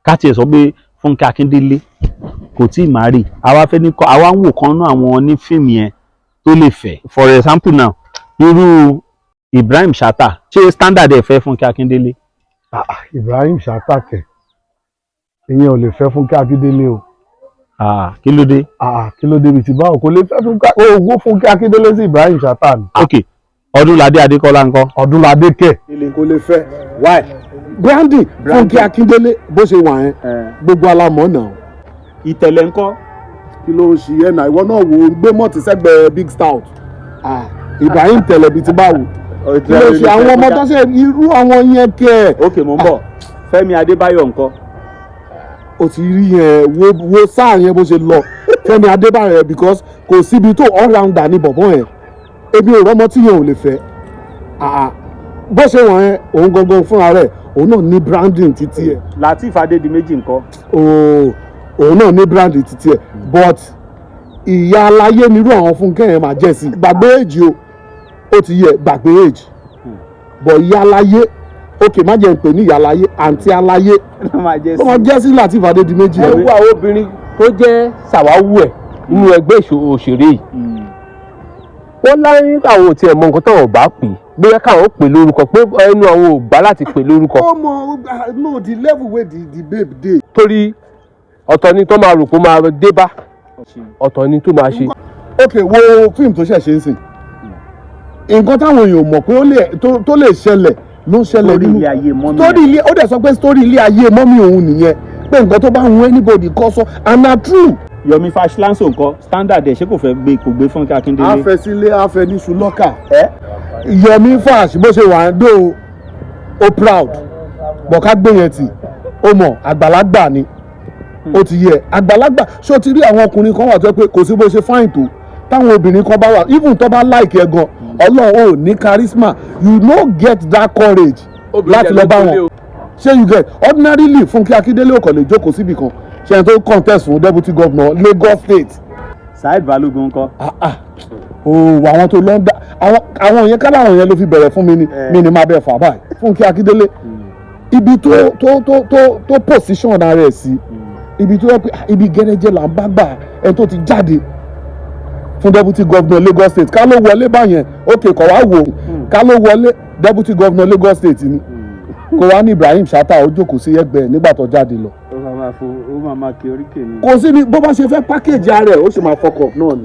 ká tiẹ̀ sọ pé Funke Akindele kò tí ì má rí àwa fẹ́ ní kọ́ àwa ń wò kan náà àwọn onífíìmù yẹn tó lè fẹ́ for example now irú Ibrahim Chatta ṣé standard ẹ̀ fẹ́ Funke Akindele. Ibrahim Chatta kẹ̀ ìyẹn ò lè fẹ́ Funke Akindele o. Kí ló dé. Kí ló dé bíi ti báwo kò lè fẹ́ Funke Akindele sí Ibrahim Chatta ni. ok Ọdúnladé Adékọ́lá ńkọ́. Ọdúnladé kẹ̀. kò lè fẹ́ why branding Funke Akindele bó ṣe wà yẹn gbogbo alamọ̀ náà. Ìtẹ̀lẹ̀ ńkọ́. kí ló ń ṣe yẹn náà ìwọ náà wò ó gbé mọ́tì sẹ́gbẹ̀ẹ́ big stout. Ibrahim tẹ̀lẹ̀ bíi ti báwo. kí ló ṣe àwọn ọmọ tó ṣe irú àwọn yẹn kẹ́. ok mo ń bọ̀ Fẹ́mi Adébáyọ̀ ńkọ́. o ti rí yẹn wo sáà yẹn bó ṣe lọ Fẹ́mi Adébáyọ̀ yẹn because kò síbi tó all rounder ní bọ̀bọ̀ yẹn ebi ò rọ́mọ tí yẹn ò lè fẹ́ bó ṣe wọ̀n yẹn òun gangan fúnra rẹ̀ òun náà ní branding títí ẹ̀. Lateef Adédìméjì ńkọ́. òun náà ní branding títí ẹ̀ but ìyá aláyé nírú àwọn Funke yẹn máa jẹ́ sí gbàgbé èjì ó ti yẹ gbàgbé èjì but ìyá aláyé ok má jẹ́ ń pè ní ìyá aláyé àǹtí aláyé ó máa jẹ́ sí Lateef Adédìméjì. ẹ wo àwọn obìnrin tó jẹ́ ṣàwáwù ẹ̀ nínú ẹgbẹ́ òṣèré yìí wọ́n láyé àwọn ò tiẹ̀ mọ nǹkan táwọn ò bá pè bóyá káwọn pè lórúkọ pé ẹnu àwọn ò gbà láti pè lórúkọ. ọmọ no the level wey the babe dey. torí ọ̀tọ̀ ni tó máa rò pé máa dé bá ọ̀tọ̀ ni tó máa ṣe. ok wo fíìmù tó ṣẹ̀ṣẹ̀ ń sìn nǹkan táwọn èèyàn mọ̀ pé tó lè ṣẹlẹ̀ ló ń ṣẹlẹ̀ nínú story ilé ó dẹ̀ sọ pé story ilé ayé mọ́mí òun nìyẹn pé nǹkan tó bá wù anybody kọ́ sọ and na true. Yomi Fashlanso ńkọ́ standard ẹ̀ ṣé kò fẹ́ gbé kò gbé Funke Akindele. afẹsílẹ̀ afẹnisu lọ́kà Yomi Fash bó ṣe wà ń dó o proud bọ̀ká gbé yẹn tì ó mọ̀ àgbàlagbà ni ó ti yẹ àgbàlagbà ṣó ti rí àwọn ọkùnrin kan wà tó pé kò sí bó ṣe fáìn tó táwọn obìnrin kan bá wà even tó bá like ẹ gan Ọlọ́run ò ní charisma you no get that courage láti lọ bá wọn ṣé you get ordinarily Funke Akindele ò kàn lè jókòó síbì kan ṣe ẹni tó contest fún deputy governor Lagos State. Saheed Balogun ńkọ́. àwọn tó lọ ń dá àwọn yẹn kálá àwọn yẹn ló fi bẹ̀rẹ̀ fún mi ni máa bẹ̀ fà báyìí Funke Akindele ibi tó position ara ẹ̀ sí ibi tó ibi gẹ́rẹ́jẹ́ là ń bá gbà ẹni tó ti jáde fún deputy governor Lagos State ká ló wọlé báyẹn ok kọ̀ wá wò ká ló wọlé deputy governor Lagos State ni kò wá ní Ibrahim Chatta ó jókòó sí ẹgbẹ́ nígbà tó jáde lọ. ó máa kí oríkè ni. kò sí ní bó bá ṣe fẹ́ pákéjì ara ẹ̀ ó sì máa fọkọ̀ náà ni.